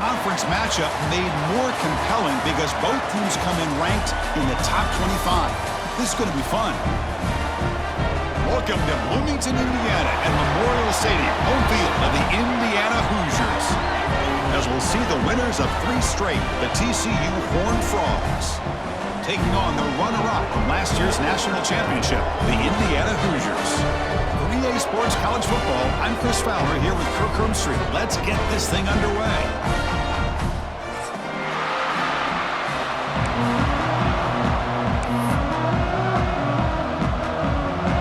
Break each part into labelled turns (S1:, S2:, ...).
S1: Conference matchup made more compelling because both teams come in ranked in the top 25. This is going to be fun. Welcome to Bloomington, Indiana and Memorial Stadium, home field of the Indiana Hoosiers. As we'll see the winners of 3 straight, the TCU Horned Frogs, taking on the runner-up from last year's national championship, the Indiana Hoosiers. 3A Sports College Football, I'm Chris Fowler here with Kirk Hermstreet. Let's get this thing underway.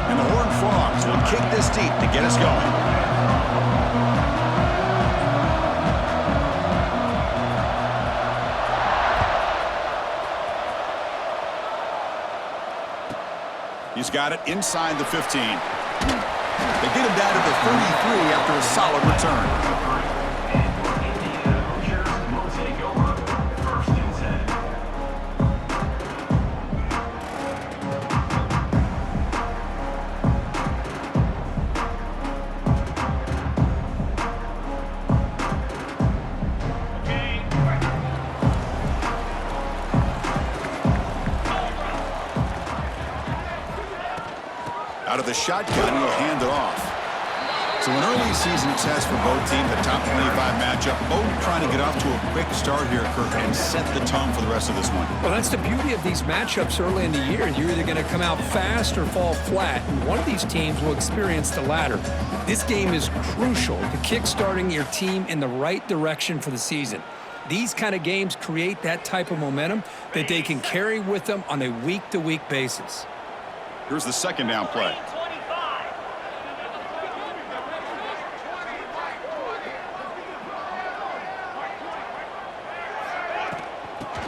S1: And the Horned Frogs will kick this deep to get us going. He's got it inside the 15. They get him down to the 33 after a solid return. Out of the shotgun, he'll hand it off. So an early season test for both teams, the top 25 matchup. Both trying to get off to a quick start here, Kirk, and set the tone for the rest of this one.
S2: Well, that's the beauty of these matchups early in the year. You're either going to come out fast or fall flat, and one of these teams will experience the latter. This game is crucial to kick-starting your team in the right direction for the season. These kind of games create that type of momentum that they can carry with them on a week-to-week basis.
S1: Here's the second down play.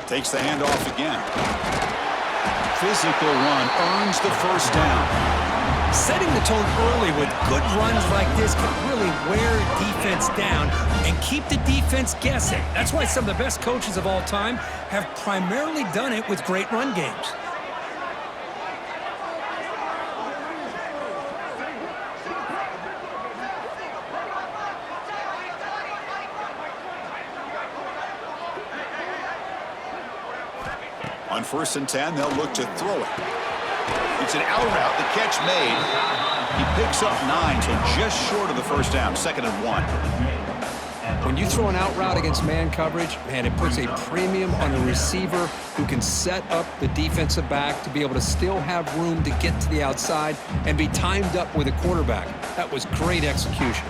S1: Takes the handoff again. Physical run earns the first down.
S2: Setting the tone early with good runs like this can really wear defense down and keep the defense guessing. That's why some of the best coaches of all time have primarily done it with great run games.
S1: On 1st and 10, they'll look to throw it. It's an out route, the catch made. He picks up 9, so just short of the first down, 2nd and 1.
S2: When you throw an out route against man coverage, man, it puts a premium on the receiver who can set up the defensive back to be able to still have room to get to the outside and be timed up with a quarterback. That was great execution.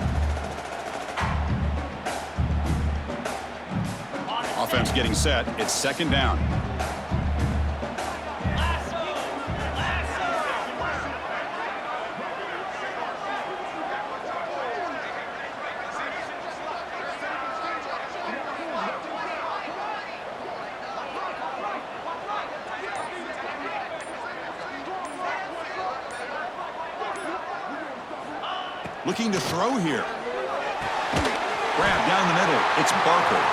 S1: Offense getting set. It's 2nd down. Looking to throw here. Grab down the middle. It's Barker.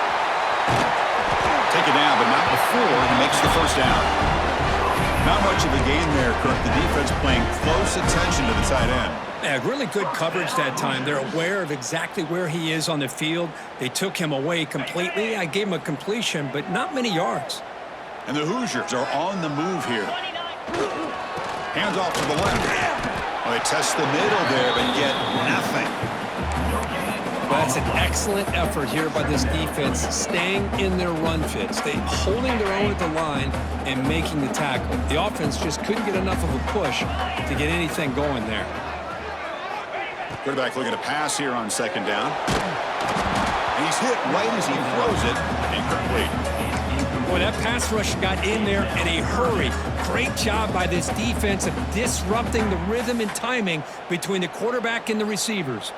S1: Take it down, but not before he makes the first down. Not much of a gain there, Kirk. The defense playing close attention to the tight end.
S2: Yeah, really good coverage that time. They're aware of exactly where he is on the field. They took him away completely. I gave him a completion, but not many yards.
S1: And the Hoosiers are on the move here. Hands off to the left. Well, they test the middle there, but get nothing.
S2: That's an excellent effort here by this defense, staying in their run fits. They holding their own at the line and making the tackle. The offense just couldn't get enough of a push to get anything going there.
S1: Quarterback looking to pass here on 2nd down. And he's hit right as he throws it. Incomplete.
S2: Boy, that pass rush got in there in a hurry. Great job by this defense of disrupting the rhythm and timing between the quarterback and the receivers.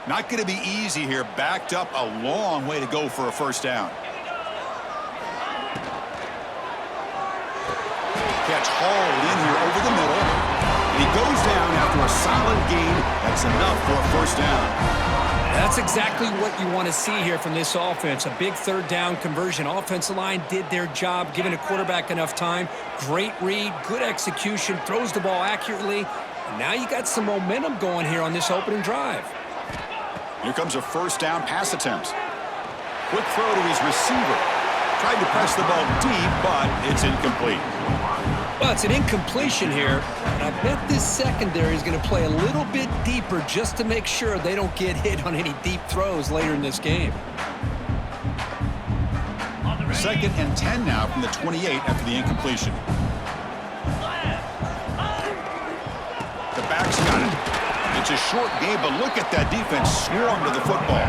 S1: Not going to be easy here. Backed up a long way to go for a first down. Catch hauled in here over the middle. And he goes down after a solid gain. That's enough for a first down.
S2: That's exactly what you want to see here from this offense. A big 3rd down conversion. Offensive line did their job, giving the quarterback enough time. Great read, good execution, throws the ball accurately, And now you got some momentum going here on this opening drive.
S1: Here comes a first down pass attempt. Quick throw to his receiver. Tried to press the ball deep, but it's incomplete.
S2: Well, it's an incompletion here, and I bet this secondary is going to play a little bit deeper just to make sure they don't get hit on any deep throws later in this game.
S1: 2nd and 10 now from the 28 after the incompletion. The back's got it. It's a short game, but look at that defense swarm to the football.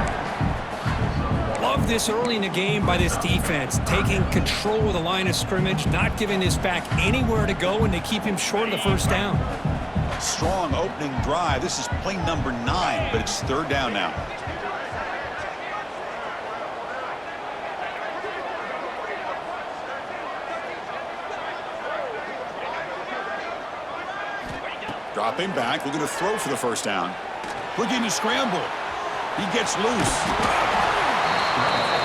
S2: Love this early in the game by this defense, taking control of the line of scrimmage, not giving this back anywhere to go, and they keep him short of the first down.
S1: Strong opening drive. This is play number 9, but it's 3rd down now. Dropping back, looking to throw for the first down. Looking to scramble. He gets loose.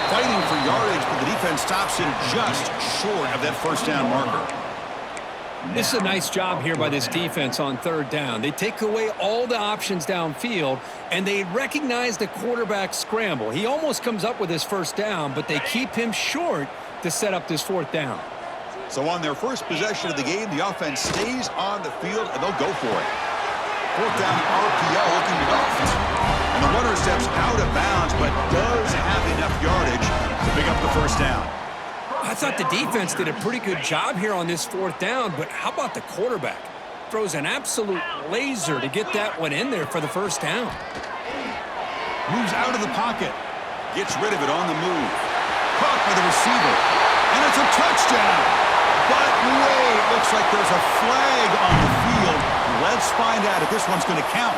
S1: Fighting for yardage, but the defense stops him just short of that first down marker.
S2: This is a nice job here by this defense on 3rd down. They take away all the options downfield, and they recognize the quarterback scramble. He almost comes up with his first down, but they keep him short to set up this 4th down.
S1: So on their first possession of the game, the offense stays on the field, and they'll go for it. 4th down RPO looking left. And the runner steps out of bounds, but does have enough yardage to pick up the first down.
S2: I thought the defense did a pretty good job here on this 4th down, but how about the quarterback? Throws an absolute laser to get that one in there for the first down.
S1: Moves out of the pocket. Gets rid of it on the move. Caught by the receiver. And it's a touchdown. But wait, looks like there's a flag on the field. Let's find out if this one's going to count.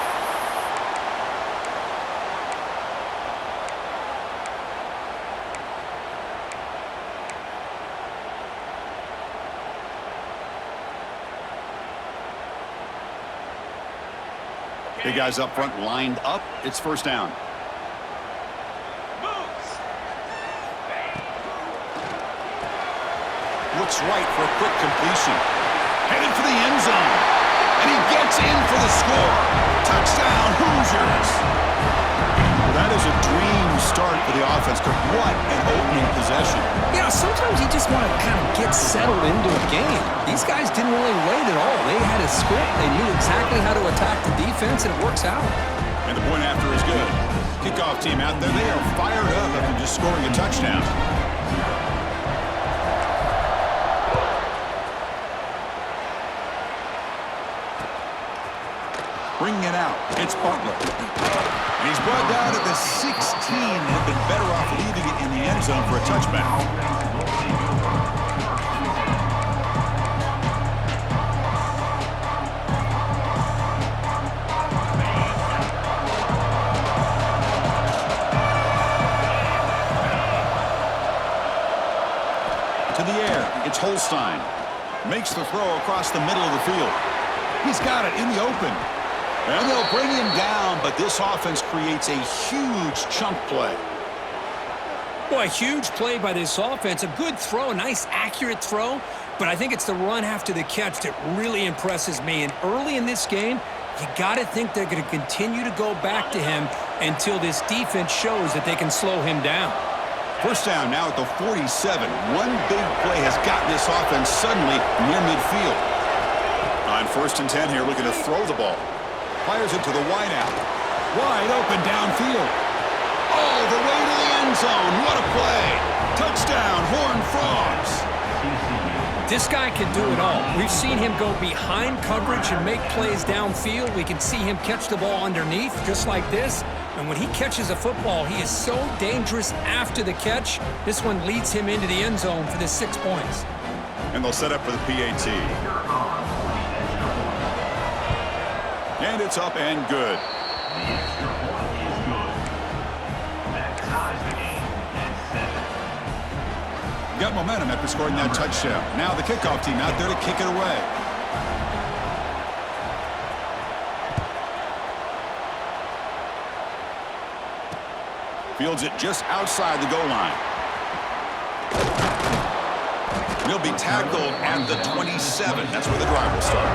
S1: Big guys up front lined up. It's first down. Looks right for a quick completion. Headed for the end zone. And he gets in for the score. Touchdown, Hoosiers. That is a dream start for the offense. What an opening possession.
S2: You know, sometimes you just want to kind of get settled into a game. These guys didn't really wait at all. They had a script. They knew exactly how to attack the defense, and it works out.
S1: And the point after is good. Kickoff team out there. They are fired up after just scoring a touchdown. Bringing it out. It's Butler. And he's brought down at the 16 and have been better off leaving it in the end zone for a touchback. To the air. It's Holstein. Makes the throw across the middle of the field. He's got it in the open. And they'll bring him down, but this offense creates a huge chunk play.
S2: Boy, a huge play by this offense. A good throw, a nice accurate throw, but I think it's the run after the catch that really impresses me. And early in this game, you got to think they're going to continue to go back to him until this defense shows that they can slow him down.
S1: First down now at the 47. One big play has gotten this offense suddenly near midfield. On 1st and 10 here, looking to throw the ball. Fires it to the wideout. Wide open downfield. All the way to the end zone. What a play. Touchdown, Horned Frogs.
S2: This guy can do it all. We've seen him go behind coverage and make plays downfield. We can see him catch the ball underneath just like this. And when he catches a football, he is so dangerous after the catch. This one leads him into the end zone for the 6 points.
S1: And they'll set up for the PAT. And it's up and good. Got momentum after scoring that touchdown. Now the kickoff team out there to kick it away. Fields it just outside the goal line. He'll be tackled at the 27. That's where the drive will start.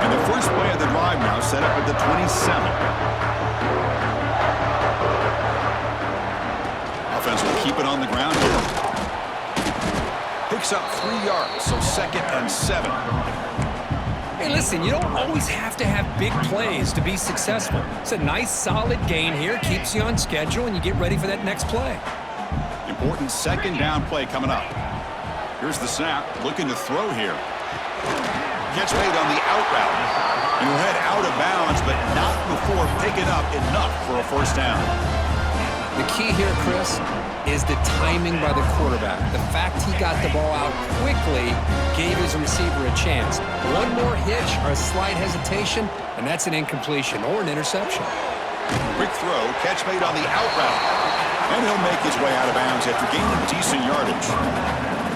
S1: And the first play of the drive now set up at the 27. Offense will keep it on the ground here. Picks up 3 yards, so 2nd and 7.
S2: Hey, listen, you don't always have to have big plays to be successful. It's a nice, solid gain here, keeps you on schedule, and you get ready for that next play.
S1: Important 2nd down play coming up. Here's the snap, looking to throw here. Catch made on the out route. And he'll head out of bounds, but not before picking up enough for a first down.
S2: The key here, Chris, is the timing by the quarterback. The fact he got the ball out quickly gave his receiver a chance. One more hitch or a slight hesitation, and that's an incompletion or an interception.
S1: Quick throw, catch made on the out route. And he'll make his way out of bounds after gaining decent yardage.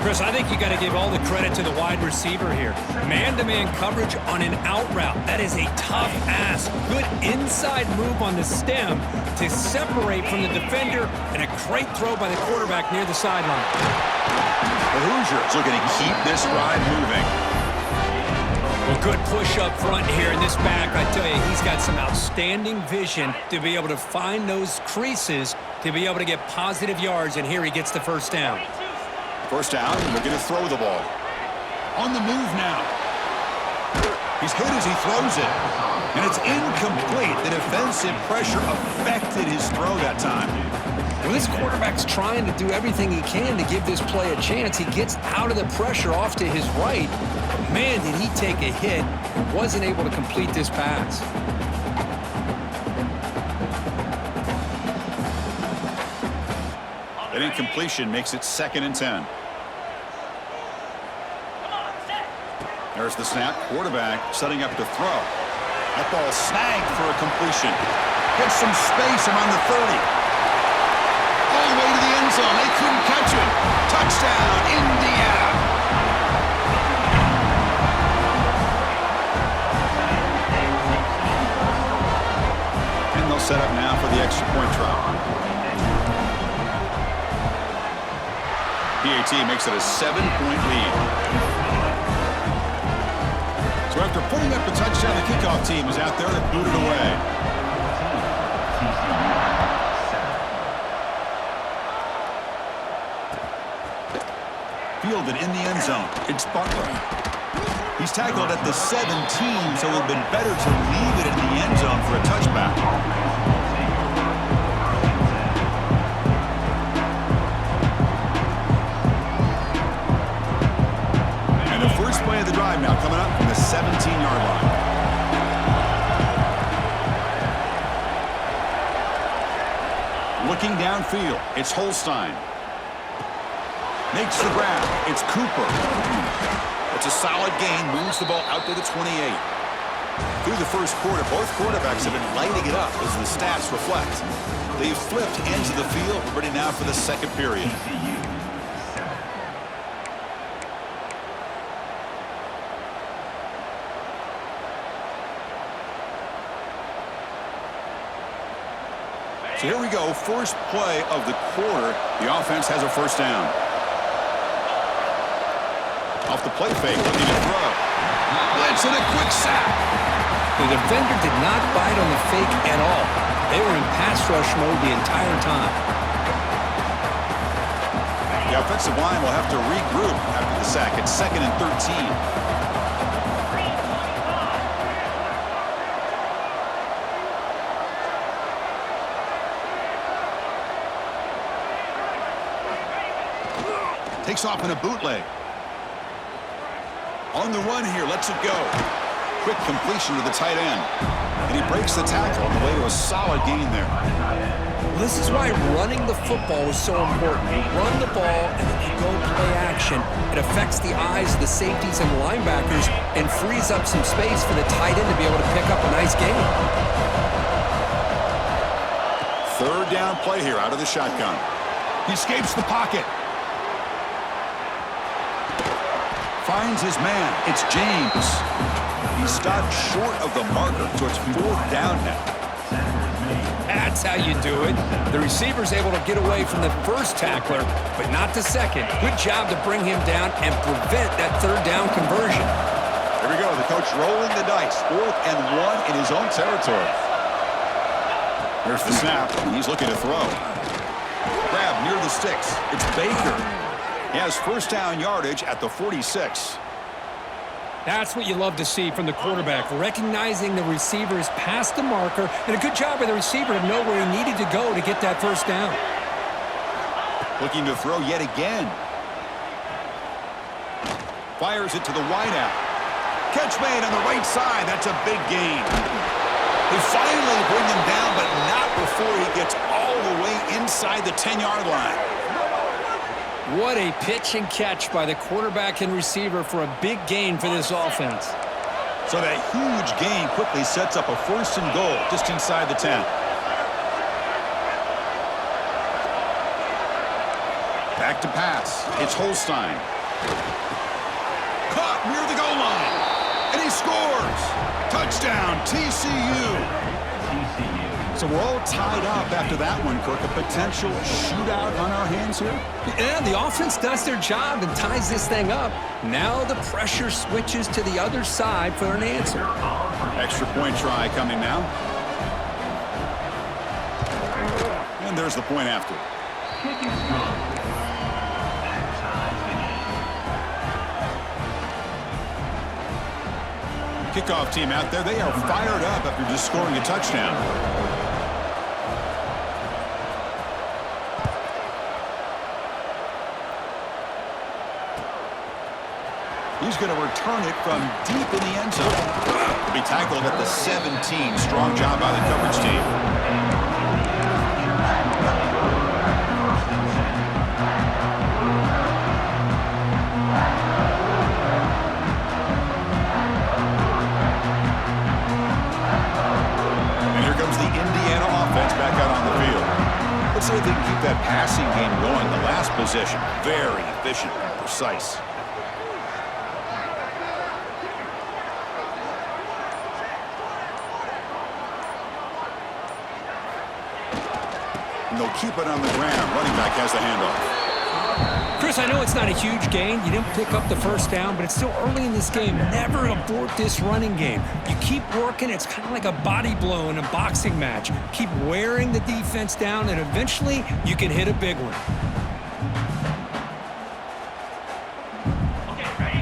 S2: Chris, I think you got to give all the credit to the wide receiver here. Man-to-man coverage on an out route. That is a tough ask. Good inside move on the stem to separate from the defender, and a great throw by the quarterback near the sideline.
S1: The Hoosiers looking to keep this drive moving.
S2: Well, good push up front here in this back. I tell you, he's got some outstanding vision to be able to find those creases to be able to get positive yards, and here he gets the first down.
S1: First down, looking to throw the ball. On the move now. He's hit as he throws it. And it's incomplete. The defensive pressure affected his throw that time.
S2: Well, this quarterback's trying to do everything he can to give this play a chance. He gets out of the pressure off to his right. But man, did he take a hit and wasn't able to complete this pass.
S1: An incompletion makes it 2nd and 10. There's the snap. Quarterback setting up to throw. That ball snagged for a completion. Gets some space around the 30. All the way to the end zone. They couldn't catch it. Touchdown, Indiana. And they'll set up now for the extra point try. PAT makes it a 7-point lead. So after putting up the touchdown, the kickoff team is out there to boot it away. Fielded in the end zone. It's Butler. He's tackled at the 17, so it would have been better to leave it in the end zone for a touchback. First play of the drive now coming up from the 17-yard line. Looking downfield, it's Holstein. Makes the grab, it's Cooper. It's a solid gain, moves the ball out to the 28. Through the first quarter, both quarterbacks have been lighting it up as the stats reflect. They've flipped into the field, ready now for the second period. So here we go, first play of the quarter. The offense has a first down. Off the play fake, looking to throw. Blitz and a quick sack.
S2: The defender did not bite on the fake at all. They were in pass rush mode the entire time.
S1: The offensive line will have to regroup after the sack. It's 2nd and 13. Takes off in a bootleg. On the run here, lets it go. Quick completion to the tight end. And he breaks the tackle on the way to a solid gain there.
S2: This is why running the football is so important. Run the ball and then you go play action. It affects the eyes of the safeties and the linebackers and frees up some space for the tight end to be able to pick up a nice gain.
S1: Third down play here out of the shotgun. He escapes the pocket. Finds his man. It's James. He stopped short of the marker, so it's 4th down now.
S2: That's how you do it. The receiver's able to get away from the first tackler, but not the second. Good job to bring him down and prevent that third down conversion.
S1: Here we go. The coach rolling the dice. 4th and 1 in his own territory. Here's the snap. He's looking to throw. Grab near the sticks. It's Baker. He has first down yardage at the 46.
S2: That's what you love to see from the quarterback, recognizing the receiver's past the marker, and a good job by the receiver to know where he needed to go to get that first down.
S1: Looking to throw yet again. Fires it to the wideout. Catch made on the right side. That's a big gain. They finally bring him down, but not before he gets all the way inside the 10-yard line.
S2: What a pitch and catch by the quarterback and receiver for a big gain for this offense.
S1: So that huge gain quickly sets up a 1st and goal just inside the 10. Back to pass. It's Holstein. Caught near the goal line. And he scores. Touchdown, TCU. So we're all tied up after that one, Kirk. A potential shootout on our hands here?
S2: Yeah, the offense does their job and ties this thing up. Now the pressure switches to the other side for an answer.
S1: Extra point try coming now. And there's the point after. Kickoff team out there. They are fired up after just scoring a touchdown. He's going to return it from deep in the end zone. To be tackled at the 17. Strong job by the coverage team. And here comes the Indiana offense back out on the field. Let's see if they can keep that passing game going. The last possession, very efficient and precise. And they'll keep it on the ground. Running back has the handoff.
S2: Chris, I know it's not a huge gain. You didn't pick up the first down, but it's still early in this game. Never abort this running game. You keep working. It's kind of like a body blow in a boxing match. Keep wearing the defense down, and eventually you can hit a big one.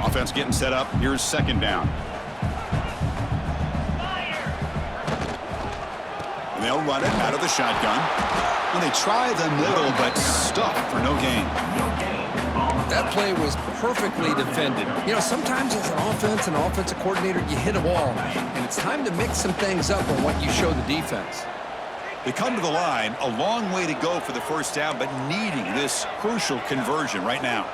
S1: Offense getting set up. Here's 2nd down. And they'll run it out of the shotgun. And they try the middle, but stuck for no gain.
S2: That play was perfectly defended. You know, sometimes as an offense and offensive coordinator, you hit a wall, and it's time to mix some things up on what you show the defense.
S1: They come to the line, a long way to go for the first down, but needing this crucial conversion right now.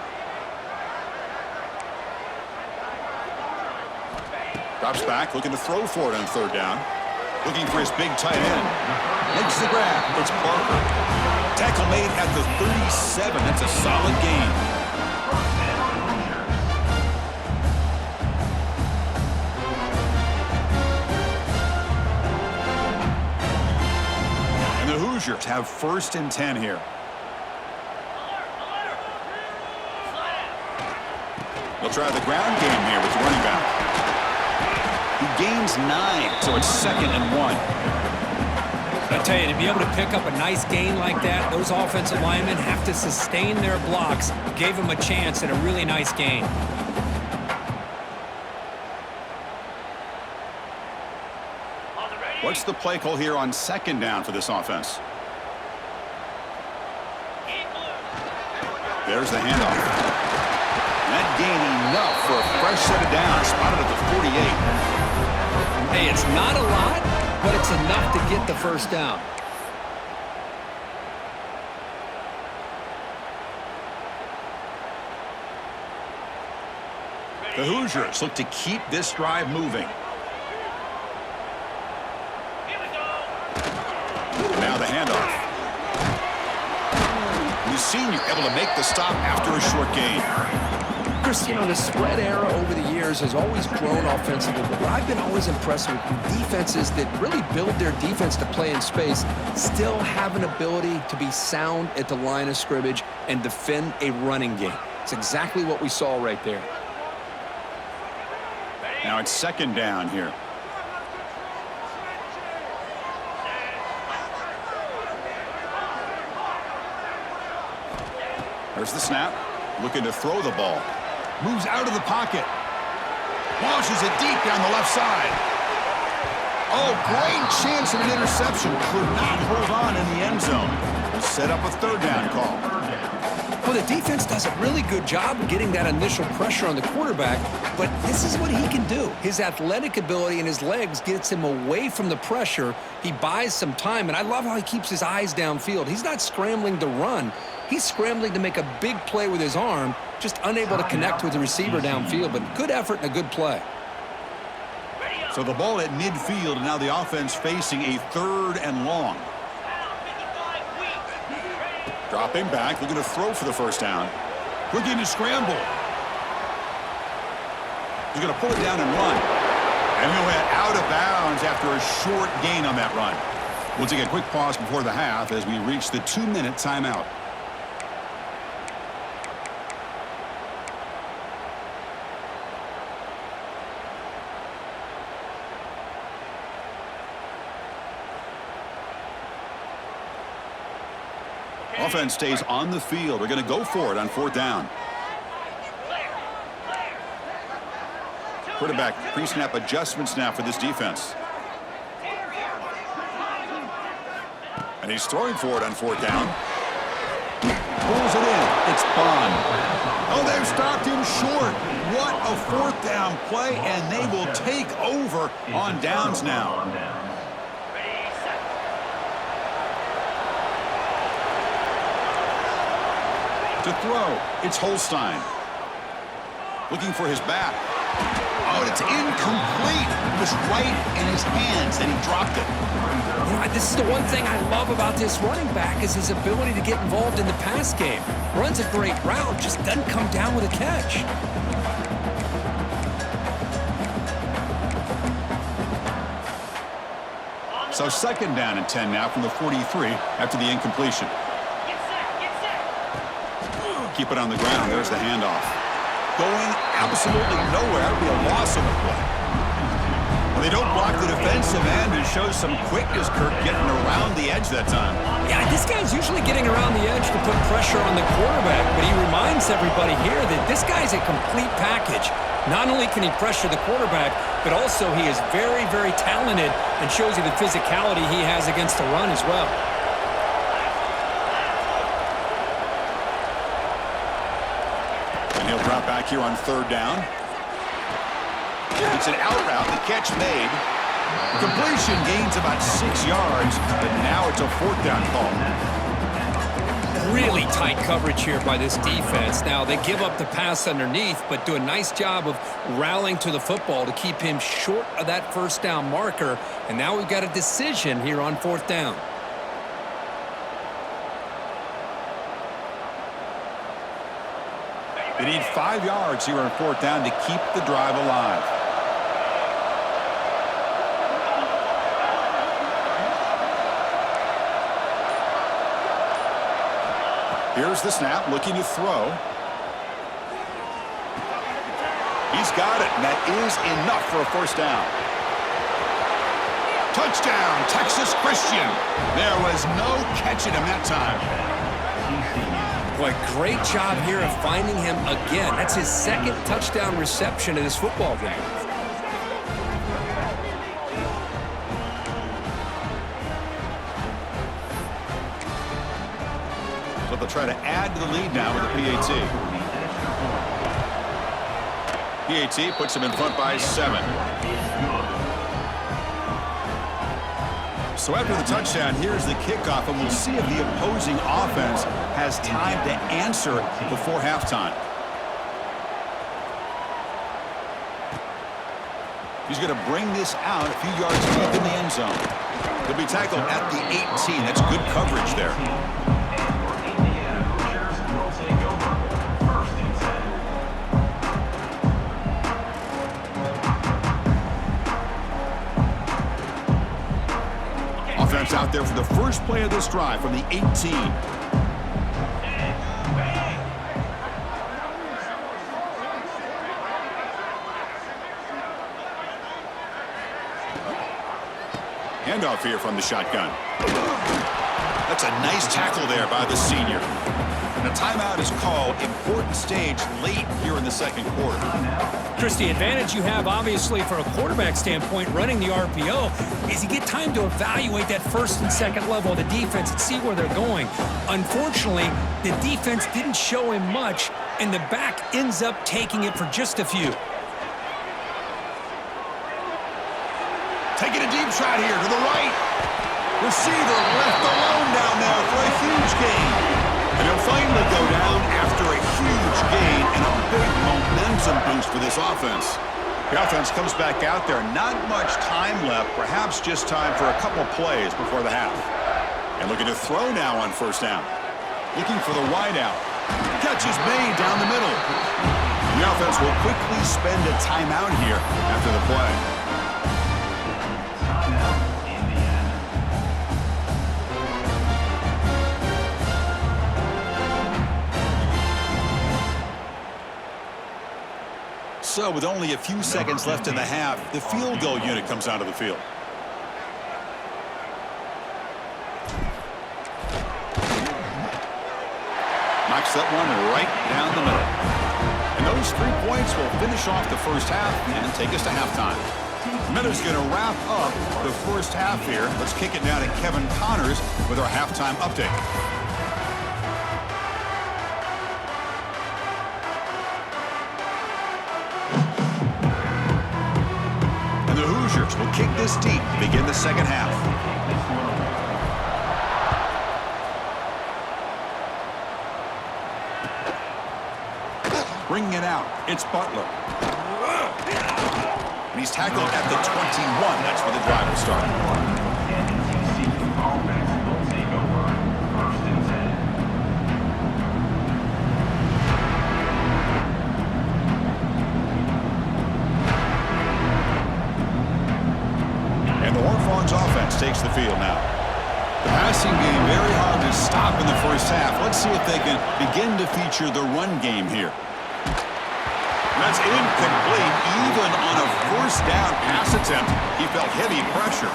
S1: Drops back, looking to throw for it on 3rd down. Looking for his big tight end. Makes the grab. It's Barker. Tackle made at the 37. That's a solid gain. And the Hoosiers have 1st and 10 here. They'll try the ground game here with the running back. He gains 9, so it's 2nd and 1.
S2: I tell you, to be able to pick up a nice gain like that, those offensive linemen have to sustain their blocks. Gave them a chance at a really nice gain.
S1: What's the play call here on 2nd down for this offense? There's the handoff. And that gain enough for a fresh set of downs, spotted at the 48.
S2: Hey, it's not a lot, but it's enough to get the first down.
S1: The Hoosiers look to keep this drive moving. Now the handoff. The senior able to make the stop after a short gain.
S2: Chris, you know, the spread era over the years has always grown offensively, but what I've been always impressed with defenses that really build their defense to play in space still have an ability to be sound at the line of scrimmage and defend a running game. It's exactly what we saw right there.
S1: Now it's second down here. There's the snap. Looking to throw the ball. Moves out of the pocket. Launches it deep down the left side. Oh, great chance of an interception. Could not hold on in the end zone. We'll set up a third down call.
S2: Well, the defense does a really good job of getting that initial pressure on the quarterback, but this is what he can do. His athletic ability and his legs gets him away from the pressure. He buys some time, and I love how he keeps his eyes downfield. He's not scrambling to run. He's scrambling to make a big play with his arm, just unable to connect with the receiver downfield, but good effort and a good play.
S1: So the ball at midfield, and now the offense facing a third and long. Dropping back, looking to throw for the first down. Looking to scramble. He's going to pull it down and run. And he'll head out of bounds after a short gain on that run. We'll take a quick pause before the half as we reach the 2-minute timeout. Offense stays on the field. They're going to go for it on fourth down. Quarterback pre-snap adjustments now for this defense. And he's throwing for it on fourth down. Pulls it in. It's Bond. Oh, they've stopped him short. What a fourth down play, and they will take over on downs now. To throw, it's Holstein. Looking for his back. Oh, it's incomplete. It was right in his hands, and he dropped it.
S2: You know, this is the one thing I love about this running back is his ability to get involved in the pass game. Runs a great route, just doesn't come down with a catch.
S1: So second down and 10 now from the 43 after the incompletion. Keep it on the ground. There's the handoff. Going absolutely nowhere. That'll be a loss on the play. Well, they don't block the defensive end and shows some quickness, Kirk, getting around the edge that time.
S2: Yeah, this guy's usually getting around the edge to put pressure on the quarterback, but he reminds everybody here that this guy's a complete package. Not only can he pressure the quarterback, but also he is very, very talented and shows you the physicality he has against the run as well.
S1: He'll drop back here on third down. It's an out route. The catch made. Completion gains about 6 yards, but now it's a fourth down call.
S2: Really tight coverage here by this defense. Now, they give up the pass underneath, but do a nice job of rallying to the football to keep him short of that first down marker. And now we've got a decision here on fourth down.
S1: They need 5 yards here on fourth down to keep the drive alive. Here's the snap, looking to throw. He's got it, and that is enough for a first down. Touchdown, Texas Christian. There was no catching him that time.
S2: Boy, great job here of finding him again. That's his second touchdown reception in this football game.
S1: So they'll try to add to the lead now with a PAT. PAT puts him in front by 7. So after the touchdown, here's the kickoff, and we'll see if the opposing offense has time to answer before halftime. He's going to bring this out a few yards deep in the end zone. He'll be tackled at the 18. That's good coverage there. It's out there for the first play of this drive from the 18. Handoff here from the shotgun. That's a nice tackle there by the senior. And a timeout is called. Important stage late here in the second quarter.
S2: Chris, the advantage you have, obviously, from a quarterback standpoint, running the RPO, is you get time to evaluate that first and second level of the defense and see where they're going. Unfortunately, the defense didn't show him much, and the back ends up taking it for just a few.
S1: Taking a deep shot here to the right. Receiver left alone down there for a huge gain. And he'll finally go down after a huge gain and a big momentum boost for this offense. The offense comes back out there. Not much time left. Perhaps just time for a couple plays before the half. And looking to throw now on first down. Looking for the wide out. Catch is made down the middle. The offense will quickly spend a timeout here after the play. So with only a few seconds left in the half, the field goal unit comes out of the field. Knocks that one right down the middle. And those 3 points will finish off the first half and take us to halftime. Miller's going to wrap up the first half here. Let's kick it now to Kevin Connors with our halftime update. The Hoosiers will kick this deep to begin the second half. Bringing it out, it's Butler. And he's tackled at the 21. That's where the drive will start. Offense takes the field now. The passing game very hard to stop in the first half. Let's see if they can begin to feature the run game here. That's incomplete. Even on a first down pass attempt, he felt heavy pressure.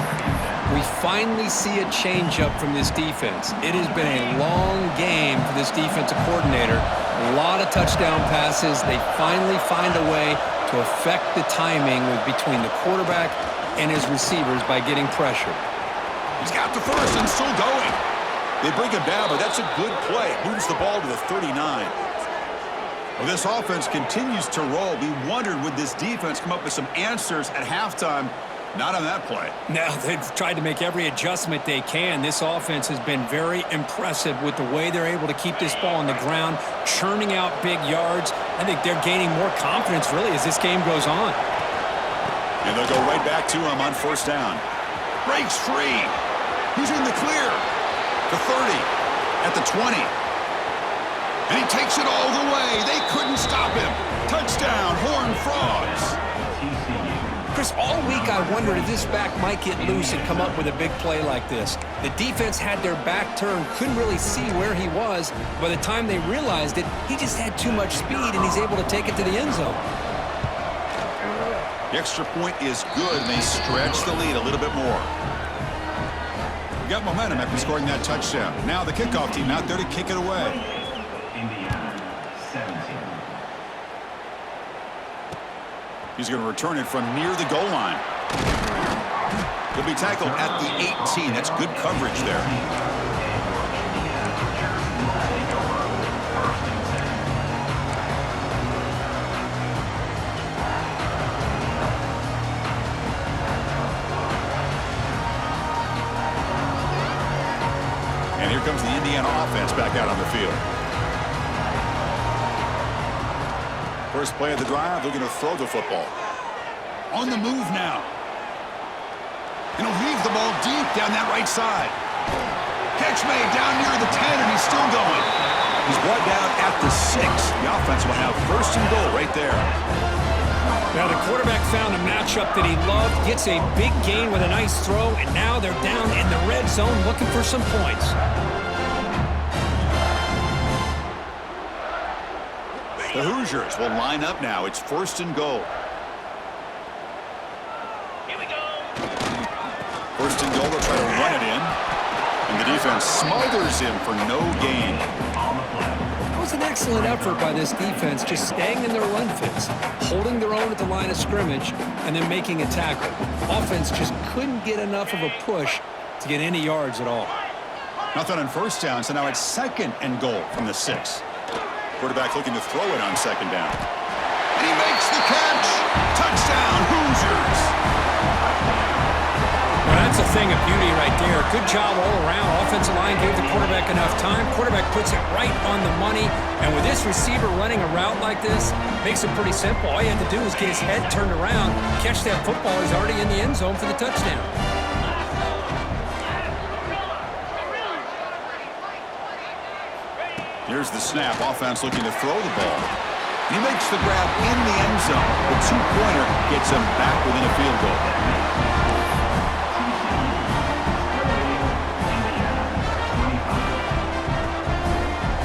S2: We finally see a change-up from this defense. It has been a long game for this defensive coordinator. A lot of touchdown passes. They finally find a way to affect the timing between the quarterback and his receivers by getting pressure.
S1: He's got the first and still going. They bring him down, but that's a good play. Moves the ball to the 39. Well, this offense continues to roll. We wondered, would this defense come up with some answers at halftime? Not on that play.
S2: No, they've tried to make every adjustment they can. This offense has been very impressive with the way they're able to keep this ball on the ground, churning out big yards. I think they're gaining more confidence, really, as this game goes on.
S1: And they'll go right back to him on first down. Breaks free. He's in the clear. The 30. At the 20. And he takes it all the way. They couldn't stop him. Touchdown, Horned Frogs.
S2: Chris, all week I wondered if this back might get loose and come up with a big play like this. The defense had their back turned, couldn't really see where he was. By the time they realized it, he just had too much speed, and he's able to take it to the end zone.
S1: The extra point is good, and they stretch the lead a little bit more. We got momentum after scoring that touchdown. Now the kickoff team out there to kick it away. He's going to return it from near the goal line. He'll be tackled at the 18. That's good coverage there. And here comes the Indiana offense back out on the field. First play of the drive, they're going to throw the football. On the move now. And he'll leave the ball deep down that right side. Catch made down near the 10, and he's still going. He's brought down at the 6. The offense will have first and goal right there.
S2: Now the quarterback found a matchup that he loved, gets a big gain with a nice throw, and now they're down in the red zone looking for some points.
S1: The Hoosiers will line up now. It's 1st and goal.
S3: Here we go.
S1: 1st and goal, they'll try to run it in. And the defense smothers him for no gain.
S2: That was an excellent effort by this defense, just staying in their run fits, holding their own at the line of scrimmage, and then making a tackle. Offense just couldn't get enough of a push to get any yards at all.
S1: Nothing on 1st down, so now it's 2nd and goal from the 6. Quarterback looking to throw it on 2nd down. And he makes the catch. Touchdown, Hoosiers.
S2: Well, that's a thing of beauty right there. Good job all around. Offensive line gave the quarterback enough time. Quarterback puts it right on the money. And with this receiver running a route like this, makes it pretty simple. All you have to do is get his head turned around, catch that football. He's already in the end zone for the touchdown.
S1: Here's the snap. Offense looking to throw the ball. He makes the grab in the end zone. The 2-pointer gets him back within a field goal.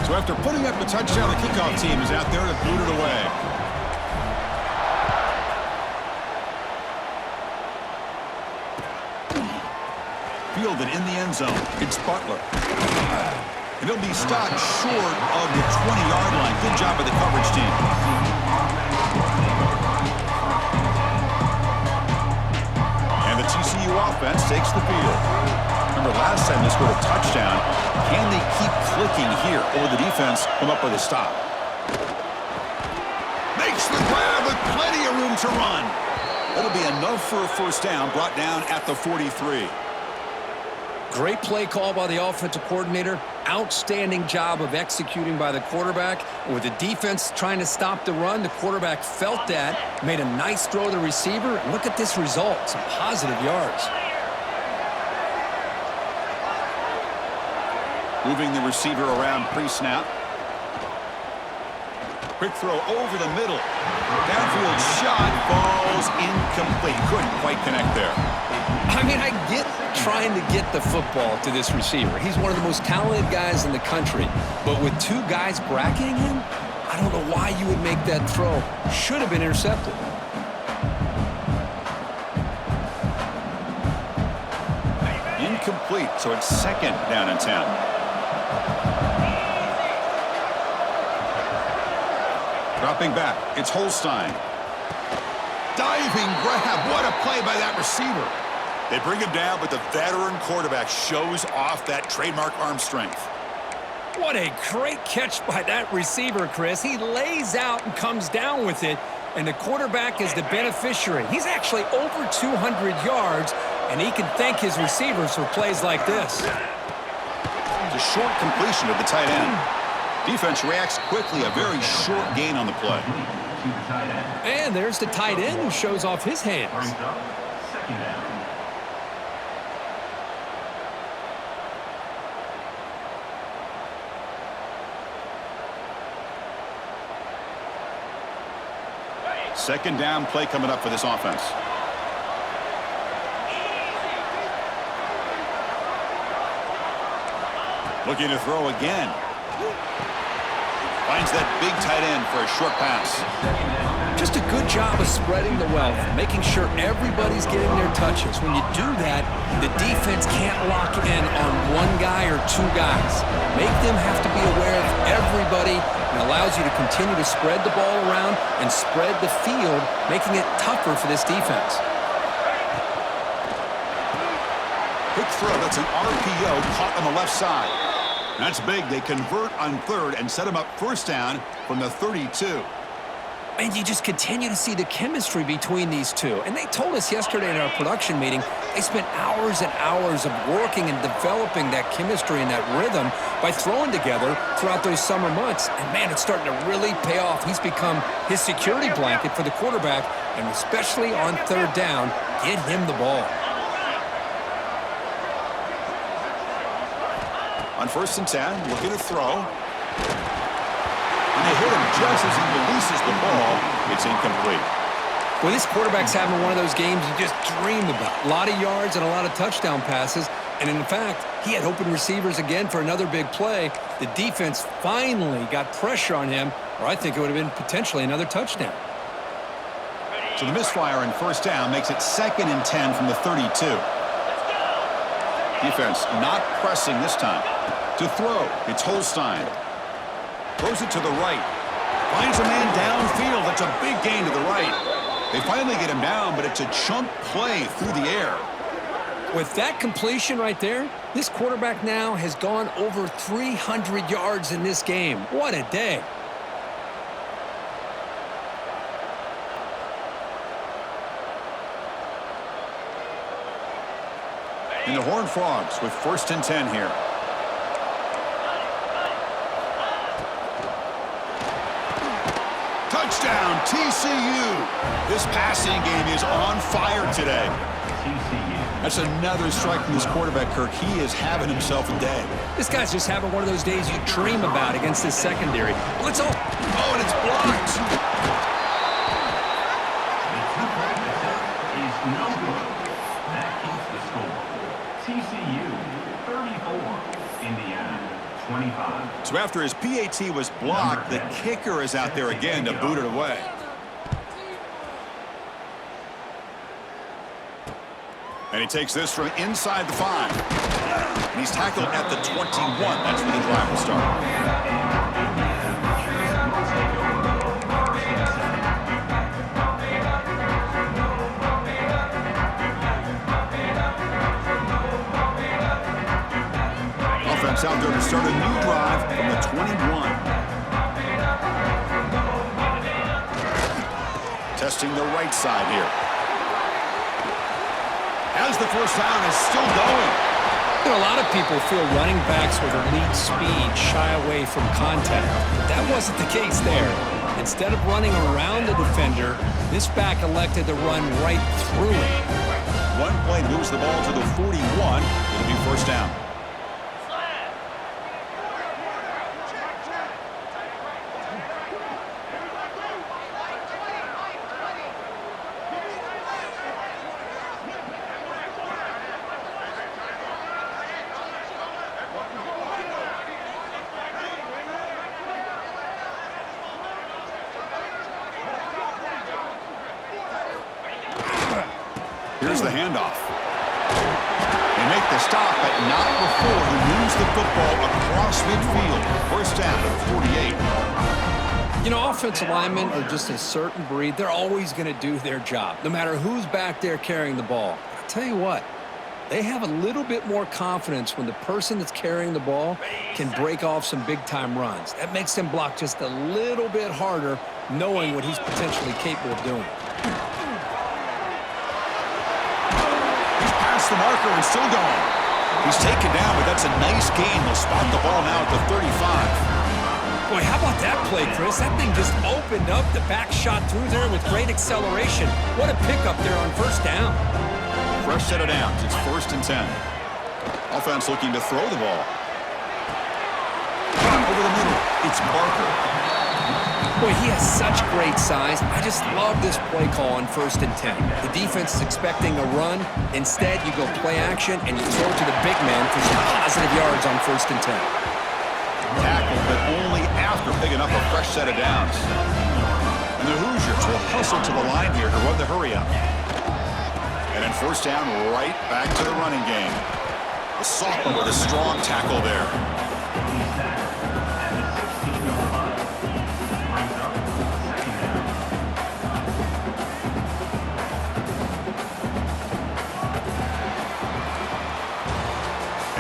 S1: So after putting up the touchdown, the kickoff team is out there to boot it away. Fielded in the end zone. It's Butler. And he'll be stopped short of the 20-yard line. Good job by the coverage team. And the TCU offense takes the field. Remember last time they scored a touchdown. Can they keep clicking here, or the defense come up with a stop? Makes the grab with plenty of room to run. That'll be enough for a 1st down, brought down at the 43.
S2: Great play call by the offensive coordinator. Outstanding job of executing by the quarterback. With the defense trying to stop the run, the quarterback felt that, made a nice throw to the receiver. And look at this result, some positive yards.
S1: Moving the receiver around pre-snap. Quick throw over the middle. Downfield shot falls incomplete. Couldn't quite connect there.
S2: I mean, I get trying to get the football to this receiver. He's one of the most talented guys in the country. But with 2 guys bracketing him, I don't know why you would make that throw. Should have been intercepted.
S1: Incomplete, so it's 2nd down and 10. Dropping back, it's Holstein. Diving grab, what a play by that receiver. They bring him down, but the veteran quarterback shows off that trademark arm strength.
S2: What a great catch by that receiver, Chris. He lays out and comes down with it, and the quarterback is the beneficiary. He's actually over 200 yards, and he can thank his receivers for plays like this.
S1: It's a short completion of the tight end. Defense reacts quickly, a very short gain on the play.
S2: And there's the tight end who shows off his hands.
S1: Second down play coming up for this offense. Looking to throw again. Finds that big tight end for a short pass.
S2: Just a good job of spreading the wealth, making sure everybody's getting their touches. When you do that, the defense can't lock in on 1 guy or 2 guys. Make them have to be aware of everybody, and allows you to continue to spread the ball around and spread the field, making it tougher for this defense.
S1: Quick throw, that's an RPO caught on the left side. That's big. They convert on 3rd and set him up 1st down from the 32.
S2: And you just continue to see the chemistry between these two. And they told us yesterday in our production meeting, they spent hours and hours of working and developing that chemistry and that rhythm by throwing together throughout those summer months. And, man, it's starting to really pay off. He's become his security blanket for the quarterback, and especially on 3rd down, get him the ball.
S1: On 1st and 10, looking to throw. And they hit him just as he releases the ball. It's incomplete.
S2: Well, this quarterback's having one of those games you just dream about. A lot of yards and a lot of touchdown passes. And in fact, he had open receivers again for another big play. The defense finally got pressure on him, or I think it would have been potentially another touchdown.
S1: So the misfire on first down makes it 2nd and 10 from the 32. Defense not pressing this time. To throw, it's Holstein. Throws it to the right. Finds a man downfield. That's a big gain to the right. They finally get him down, but it's a chunk play through the air.
S2: With that completion right there, this quarterback now has gone over 300 yards in this game. What a day.
S1: And the Horned Frogs with 1st and 10 here. Touchdown, TCU. This passing game is on fire today. That's another strike from this quarterback, Kirk. He is having himself a day.
S2: This guy's just having one of those days you dream about against this secondary. Let's all...
S1: Oh, and it's blocked.
S3: Is no good. That keeps the score. TCU 34, Indiana 25.
S1: So after his PAT was blocked, the kicker is out there again to boot it away. And he takes this from inside the 5. And he's tackled at the 21. That's where the drive will start. Offense out there to start a new drive from the 21. Testing the right side here. As the first down is still going.
S2: You know, a lot of people feel running backs with elite speed shy away from contact. But that wasn't the case there. Instead of running around the defender, this back elected to run right through it.
S1: One play moves the ball to the 41. It'll be first down. Here's the handoff. They make the stop, but not before he moves the football across midfield. First down at 48.
S2: You know, offensive linemen are just a certain breed. They're always going to do their job, no matter who's back there carrying the ball. I'll tell you what, they have a little bit more confidence when the person that's carrying the ball can break off some big-time runs. That makes them block just a little bit harder, knowing what he's potentially capable of doing.
S1: The marker and still going. He's taken down, but that's a nice gain. They'll spot the ball now at the 35.
S2: Boy, how about that play, Chris? That thing just opened up. The back shot through there with great acceleration. What a pickup there on first down.
S1: Fresh set of downs. It's 1st and 10. Offense looking to throw the ball. Over the middle. It's Barker.
S2: Boy, he has such great size. I just love this play call on 1st and 10. The defense is expecting a run. Instead, you go play action and you throw to the big man for some positive yards on 1st and 10.
S1: Tackled, but only after picking up a fresh set of downs. And the Hoosiers will hustle to the line here to run the hurry up. And then first down, right back to the running game. The sophomore with a strong tackle there.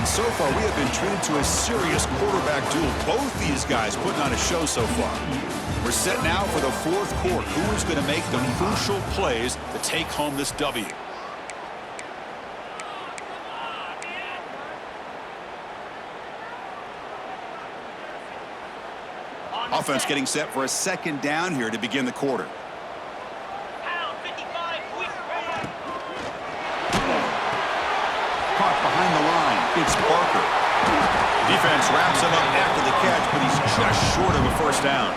S1: So far, we have been treated to a serious quarterback duel. Both these guys putting on a show so far. We're set now for the 4th quarter. Who is going to make the crucial plays to take home this W? Offense getting set for a 2nd down here to begin the quarter. Caught behind the line. It's Barker. Defense wraps him up after the catch, but he's just short of a first down.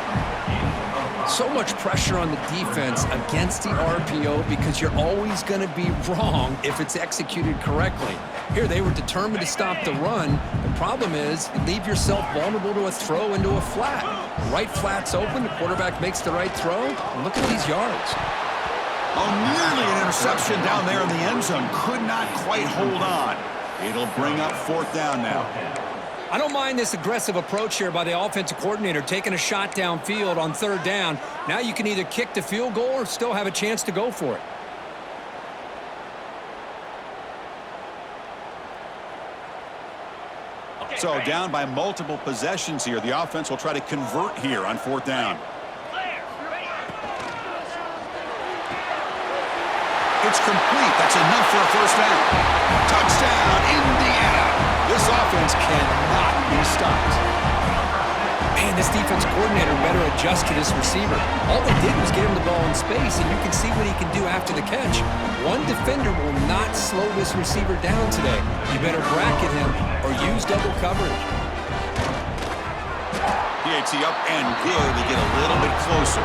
S2: So much pressure on the defense against the RPO because you're always going to be wrong if it's executed correctly. Here, they were determined to stop the run. The problem is you leave yourself vulnerable to a throw into a flat. The right flat's open, the quarterback makes the right throw. Look at these yards.
S1: Oh, nearly an interception down there in the end zone. Could not quite hold on. It'll bring up 4th down now.
S2: I don't mind this aggressive approach here by the offensive coordinator, taking a shot downfield on 3rd down. Now you can either kick the field goal or still have a chance to go for it.
S1: So down by multiple possessions here. The offense will try to convert here on 4th down. It's complete. That's enough for a 1st down. Touchdown, Indiana. This offense cannot be stopped.
S2: Man, this defense coordinator better adjust to this receiver. All they did was get him the ball in space, and you can see what he can do after the catch. One defender will not slow this receiver down today. You better bracket him or use double coverage.
S1: PAT up and good. They get a little bit closer.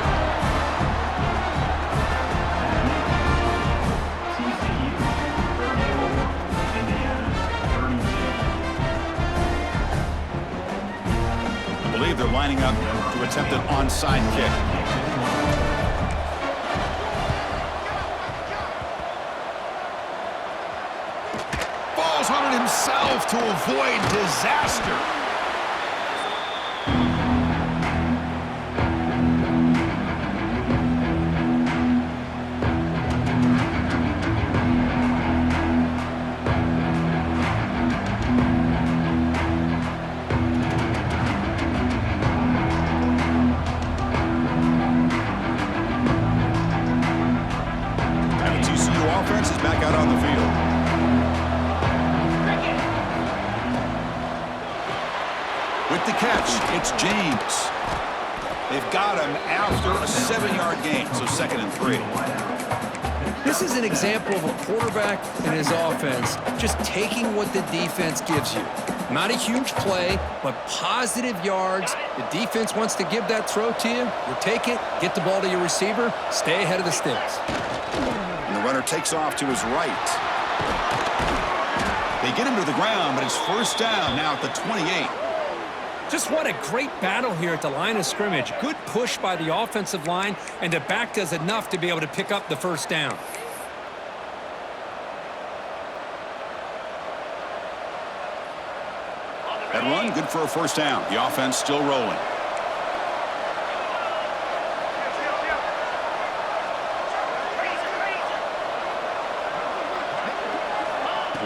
S1: I believe they're lining up to attempt an onside kick. Falls on it himself to avoid disaster. Offense is back out on the field. With the catch, it's James. They've got him after a 7-yard gain, so 2nd and 3.
S2: This is an example of a quarterback and his offense just taking what the defense gives you. Not a huge play, but positive yards. The defense wants to give that throw to you. You take it, get the ball to your receiver, stay ahead of the sticks.
S1: And the runner takes off to his right. They get him to the ground, but it's 1st down now at the 28.
S2: Just what a great battle here at the line of scrimmage. Good push by the offensive line, and the back does enough to be able to pick up the 1st down.
S1: That run, good for a 1st down. The offense still rolling.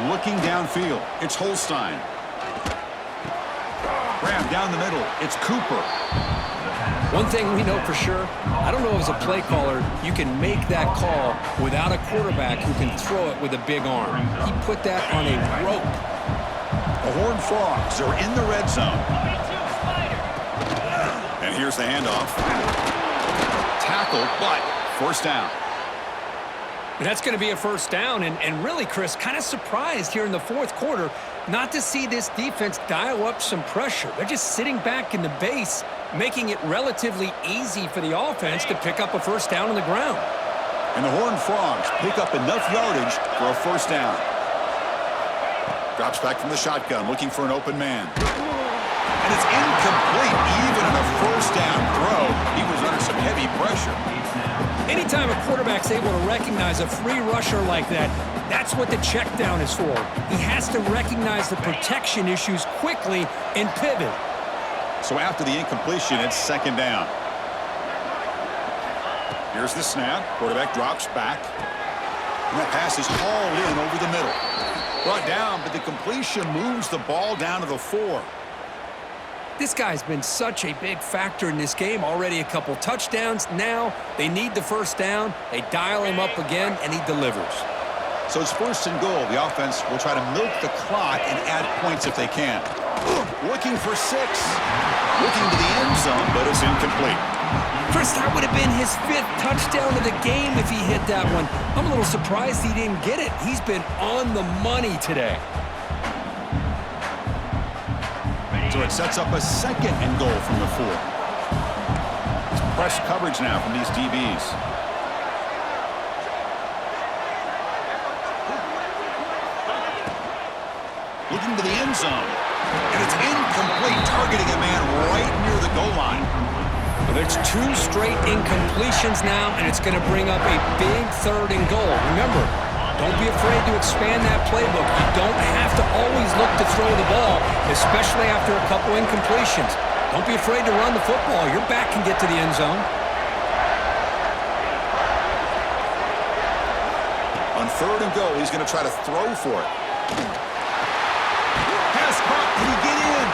S1: Looking downfield, it's Holstein. Graham down the middle, it's Cooper.
S2: One thing we know for sure, I don't know as a play caller, you can make that call without a quarterback who can throw it with a big arm. He put that on a rope.
S1: The Horned Frogs are in the red zone. And here's the handoff. Tackled, but 1st down.
S2: That's going to be a 1st down, and really, Chris, kind of surprised here in the 4th quarter not to see this defense dial up some pressure. They're just sitting back in the base, making it relatively easy for the offense to pick up a 1st down on the ground.
S1: And the Horned Frogs pick up enough yardage for a 1st down. Drops back from the shotgun, looking for an open man. And it's incomplete, even on a 1st down throw. He was under some heavy pressure.
S2: Anytime a quarterback's able to recognize a free rusher like that, that's what the check down is for. He has to recognize the protection issues quickly and pivot.
S1: So after the incompletion, it's 2nd down. Here's the snap. Quarterback drops back. And that pass is hauled in over the middle. Brought down, but the completion moves the ball down to the 4.
S2: This guy's been such a big factor in this game. Already a couple touchdowns. Now they need the 1st down. They dial him up again, and he delivers.
S1: So it's 1st and goal. The offense will try to milk the clock and add points if they can. Looking for 6. Looking to the end zone, but it's incomplete.
S2: Chris, that would have been his 5th touchdown of the game if he hit that one. I'm a little surprised he didn't get it. He's been on the money today. So it sets up a 2nd and goal from the 4.
S1: It's press coverage now from these DBs. Looking to the end zone. And it's incomplete, targeting a man right near the goal line.
S2: Well, there's 2 straight incompletions now, and it's going to bring up a big 3rd and goal. Remember, don't be afraid to expand that playbook. You don't have to always look to throw the ball, especially after a couple incompletions. Don't be afraid to run the football. Your back can get to the end zone.
S1: On 3rd and goal, he's going to try to throw for it. Pass caught. Can he get in?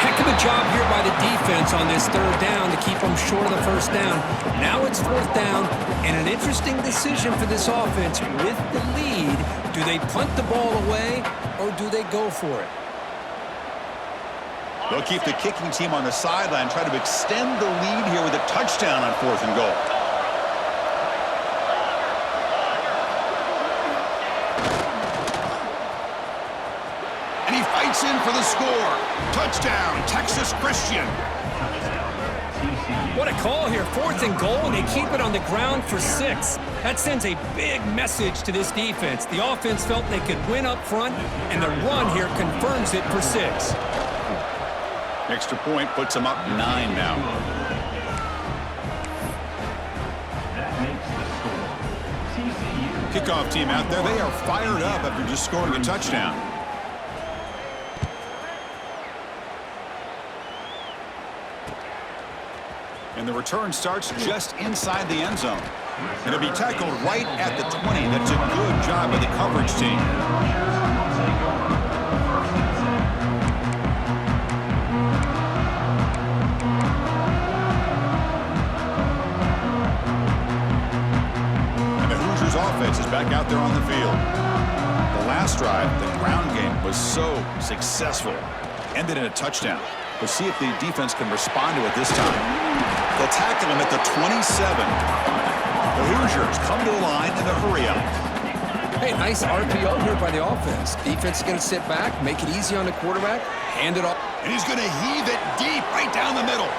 S2: Heck of a job here by the defense on this 3rd down to keep them short of the 1st down. Now it's 4th down, and an interesting decision for this offense. With the lead, do they punt the ball away or do they go for it?
S1: They'll keep the kicking team on the sideline, try to extend the lead here with a touchdown on 4th and goal. And he fights in for the score. Touchdown, Texas Christian.
S2: What a call here. 4th and goal, and they keep it on the ground for 6. That sends a big message to this defense. The offense felt they could win up front, and the run here confirms it for 6.
S1: Extra point puts them up 9 now.
S3: That makes the score. TCU.
S1: Kickoff team out there. They are fired up after just scoring a touchdown. And the return starts just inside the end zone. Going to be tackled right at the 20. That's a good job by the coverage team. And the Hoosiers offense is back out there on the field. The last drive, the ground game was so successful. Ended in a touchdown. We'll see if the defense can respond to it this time. They'll tackle him at the 27. The Hoosiers come to the line in the hurry-up.
S2: Hey, nice RPO here by the offense. Defense is going to sit back, make it easy on the quarterback, hand it off.
S1: And he's going to heave it deep right down the middle.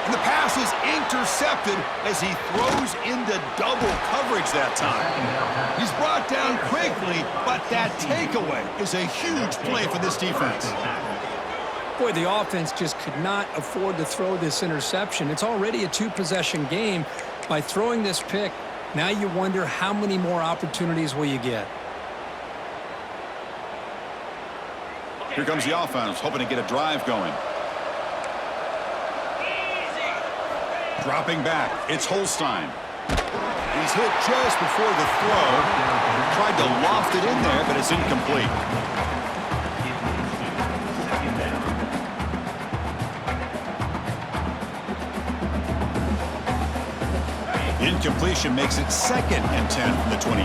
S1: And the pass is intercepted as he throws into double coverage that time. He's brought down quickly, but that takeaway is a huge play for this defense.
S2: Boy, the offense just could not afford to throw this interception. It's already a 2-possession game. By throwing this pick, now you wonder how many more opportunities will you get.
S1: Here comes the offense, hoping to get a drive going. Dropping back, it's Holstein. He's hit just before the throw. Tried to loft it in there, but it's incomplete. Incompletion makes it 2nd and 10 from the 22.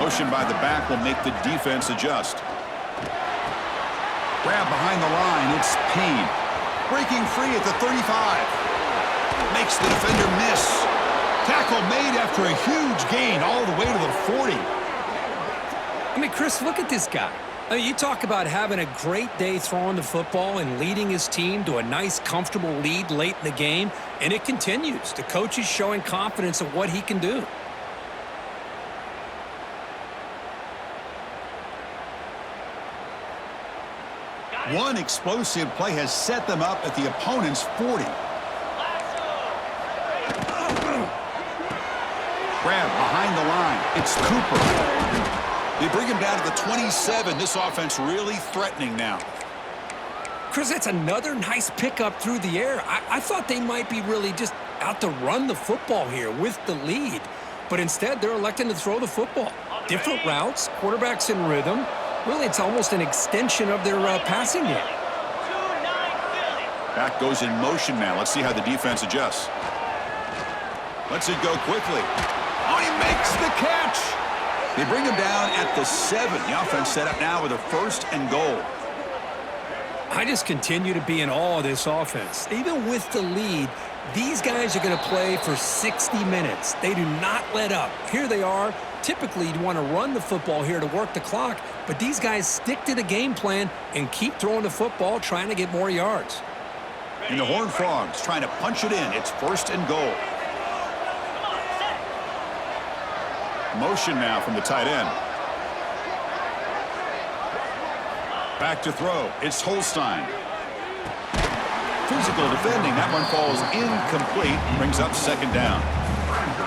S1: Motion by the back will make the defense adjust. Grab behind the line, it's Payne. Breaking free at the 35. Makes the defender miss. Tackle made after a huge gain all the way to the 40.
S2: I mean, Chris, look at this guy. I mean, you talk about having a great day throwing the football and leading his team to a nice, comfortable lead late in the game, and it continues. The coach is showing confidence of what he can do.
S1: One explosive play has set them up at the opponent's 40. Grab behind the line. It's Cooper. They bring him down to the 27. This offense really threatening now.
S2: Chris, that's another nice pickup through the air. I thought they might be really just out to run the football here with the lead. But instead, they're electing to throw the football. Different routes, quarterbacks in rhythm. Really, it's almost an extension of their passing game.
S1: Back goes in motion now. Let's see how the defense adjusts. Lets it go quickly. Oh, he makes the catch. They bring him down at the 7. The offense set up now with a 1st and goal.
S2: I just continue to be in awe of this offense. Even with the lead, these guys are going to play for 60 minutes. They do not let up. Here they are. Typically, you want to run the football here to work the clock, but these guys stick to the game plan and keep throwing the football, trying to get more yards.
S1: And the Horned Frogs trying to punch it in. It's 1st and goal. Motion now from the tight end. Back to throw. It's Holstein. Physical defending. That one falls incomplete. Brings up 2nd down.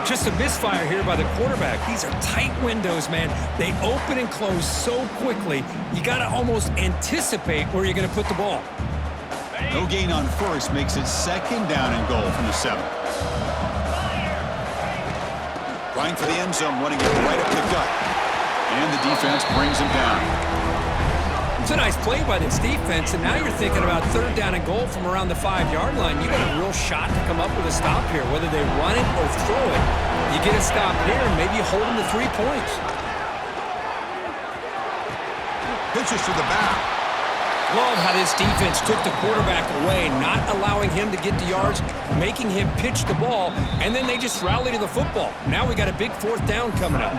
S2: Just a misfire here by the quarterback. These are tight windows, man. They open and close so quickly. You got to almost anticipate where you're going to put the ball.
S1: No gain on 1st makes it 2nd down and goal from the 7. Trying for the end zone, running it right up the gut. And the defense brings him down.
S2: It's a nice play by this defense, and now you're thinking about 3rd down and goal from around the 5-yard line. You got a real shot to come up with a stop here, whether they run it or throw it. You get a stop here, and maybe you hold them to 3 points.
S1: Pitches to the back.
S2: Love how this defense took the quarterback away, not allowing him to get the yards, making him pitch the ball, and then they just rally to the football. Now we got a big 4th down coming up.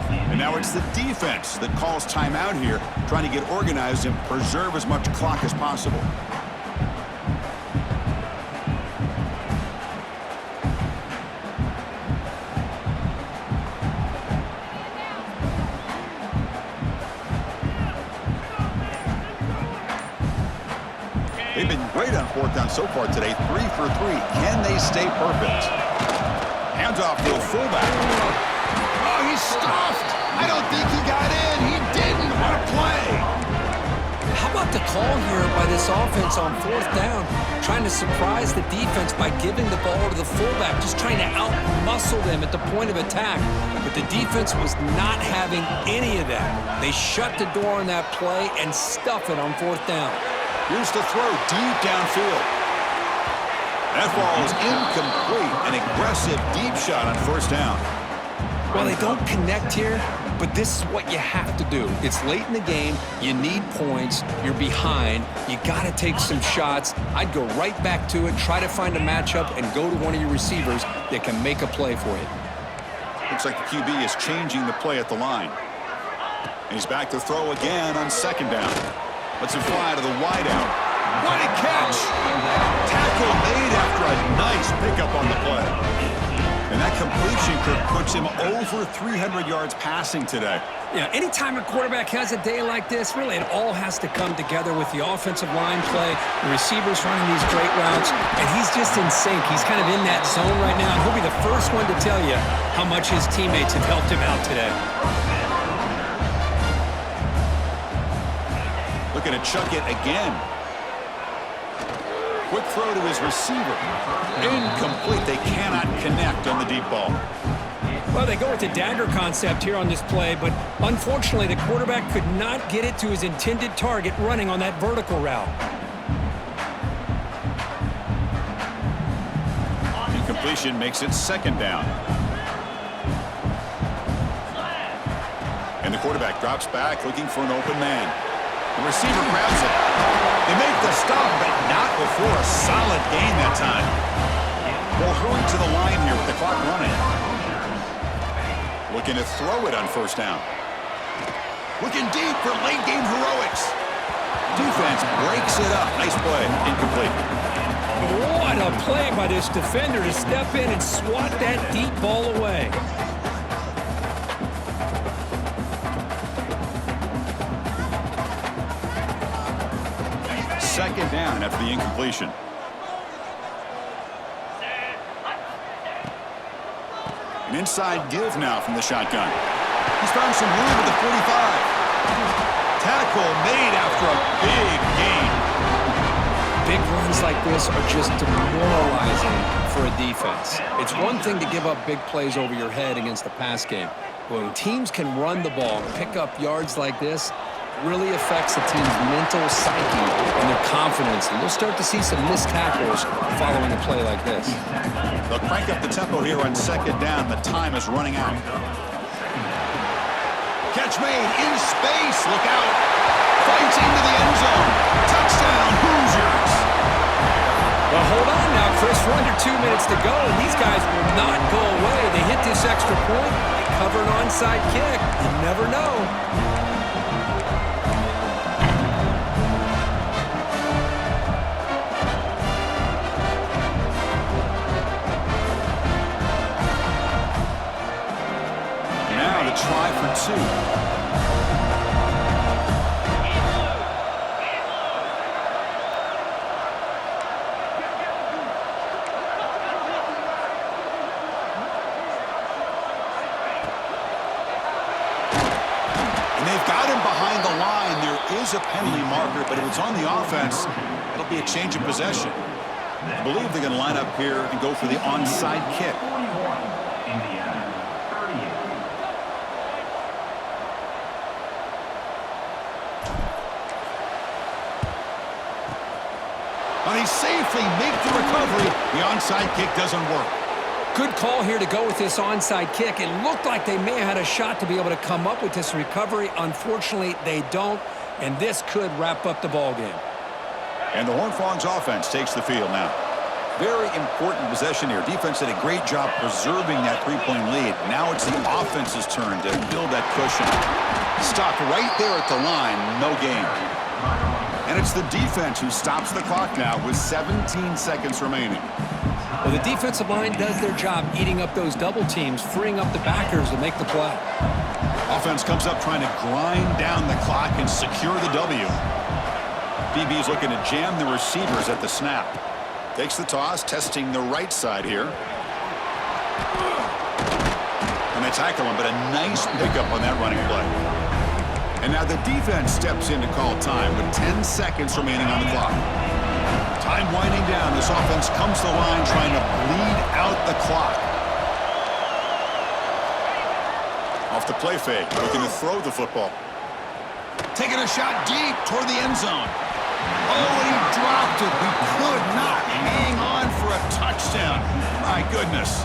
S1: And now it's the defense that calls timeout here, trying to get organized and preserve as much clock as possible. They've been great on 4th down so far today, 3 for 3. Can they stay perfect? Hands off to a fullback. Oh, he's stuffed. I don't think he got in. He didn't. What a play.
S2: How about the call here by this offense on 4th down, trying to surprise the defense by giving the ball to the fullback, just trying to out-muscle them at the point of attack. But the defense was not having any of that. They shut the door on that play and stuff it on 4th down.
S1: Here's the throw deep downfield. That ball is incomplete. An aggressive deep shot on 1st down.
S2: Well, they don't connect here, but this is what you have to do. It's late in the game. You need points. You're behind. You got to take some shots. I'd go right back to it, try to find a matchup, and go to one of your receivers that can make a play for you.
S1: Looks like the QB is changing the play at the line. And he's back to throw again on 2nd down. Lets him fly to the wideout. What a catch! Tackle made after a nice pickup on the play. And that completion puts him over 300 yards passing today.
S2: Yeah, anytime a quarterback has a day like this, really it all has to come together with the offensive line play, the receivers running these great routes, and he's just in sync. He's kind of in that zone right now, and he'll be the first one to tell you how much his teammates have helped him out today.
S1: Looking to chuck it again. Quick throw to his receiver. Incomplete. They cannot connect on the deep ball.
S2: Well, they go with the dagger concept here on this play, but unfortunately the quarterback could not get it to his intended target running on that vertical route.
S1: Incompletion makes it 2nd down. And the quarterback drops back looking for an open man. The receiver grabs it. They make the stop, but not before a solid gain that time. They'll hurry to the line here with the clock running. Looking to throw it on 1st down. Looking deep for late game heroics. Defense breaks it up. Nice play. Incomplete.
S2: What a play by this defender to step in and swat that deep ball away.
S1: Second down after the incompletion. An inside give now from the shotgun. He's found some room at the 45. Tackle made after a big gain.
S2: Big runs like this are just demoralizing for a defense. It's one thing to give up big plays over your head against the pass game. When teams can run the ball, pick up yards like this, really affects the team's mental psyche and their confidence. And you'll start to see some missed tackles following a play like this.
S1: They'll crank up the tempo here on 2nd down. The time is running out. Catch made in space. Look out. Fights into the end zone. Touchdown, Hoosiers.
S2: Well, hold on now, Chris. We're under 2 minutes to go, and these guys will not go away. They hit this extra point. They cover an onside kick. You never know.
S1: pursue. They've got him behind the line. There is a penalty marker, but if it's on the offense, it'll be a change of possession. I believe they're going to line up here and go for the onside kick.
S3: Indiana, 38.
S1: But he safely makes the recovery. The onside kick doesn't work.
S2: Good call here to go with this onside kick. It looked like they may have had a shot to be able to come up with this recovery. Unfortunately, they don't, and this could wrap up the ball game.
S1: And the Horned Frogs offense takes the field now. Very important possession here. Defense did a great job preserving that three-point lead. Now it's the offense's turn to build that cushion. Stopped right there at the line, no gain. And it's the defense who stops the clock now with 17 seconds remaining.
S2: Well, the defensive line does their job eating up those double teams, freeing up the backers to make the play.
S1: Offense comes up trying to grind down the clock and secure the W. DB is looking to jam the receivers at the snap. Takes the toss, testing the right side here. And they tackle him, but a nice pickup on that running play. And now the defense steps in to call time with 10 seconds remaining on the clock. Time winding down. This offense comes to the line trying to bleed out the clock. Off the play fake, looking to throw the football. Taking a shot deep toward the end zone. Oh, and he dropped it. He could not hang on for a touchdown. My goodness.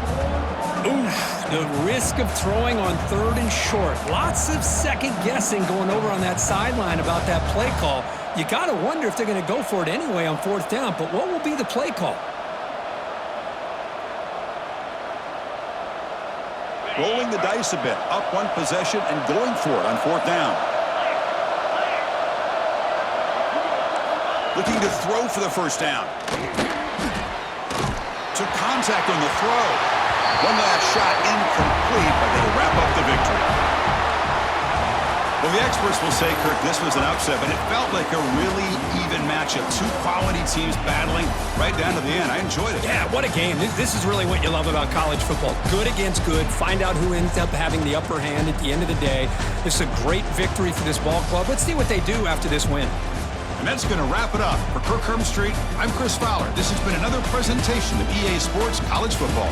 S2: Oof, the risk of throwing on 3rd and short. Lots of second guessing going over on that sideline about that play call. You got to wonder if they're going to go for it anyway on 4th down, but what will be the play call?
S1: Rolling the dice a bit, up one possession and going for it on 4th down. Looking to throw for the first down. Took contact on the throw. One last shot incomplete, but they wrap up the victory. Well, the experts will say, Kirk, this was an upset, but it felt like a really even matchup. Two quality teams battling right down to the end. I enjoyed it.
S2: Yeah, what a game. This is really what you love about college football. Good against good. Find out who ends up having the upper hand at the end of the day. This is a great victory for this ball club. Let's see what they do after this win.
S1: And that's going to wrap it up. For Kirk Street, I'm Chris Fowler. This has been another presentation of EA Sports College Football.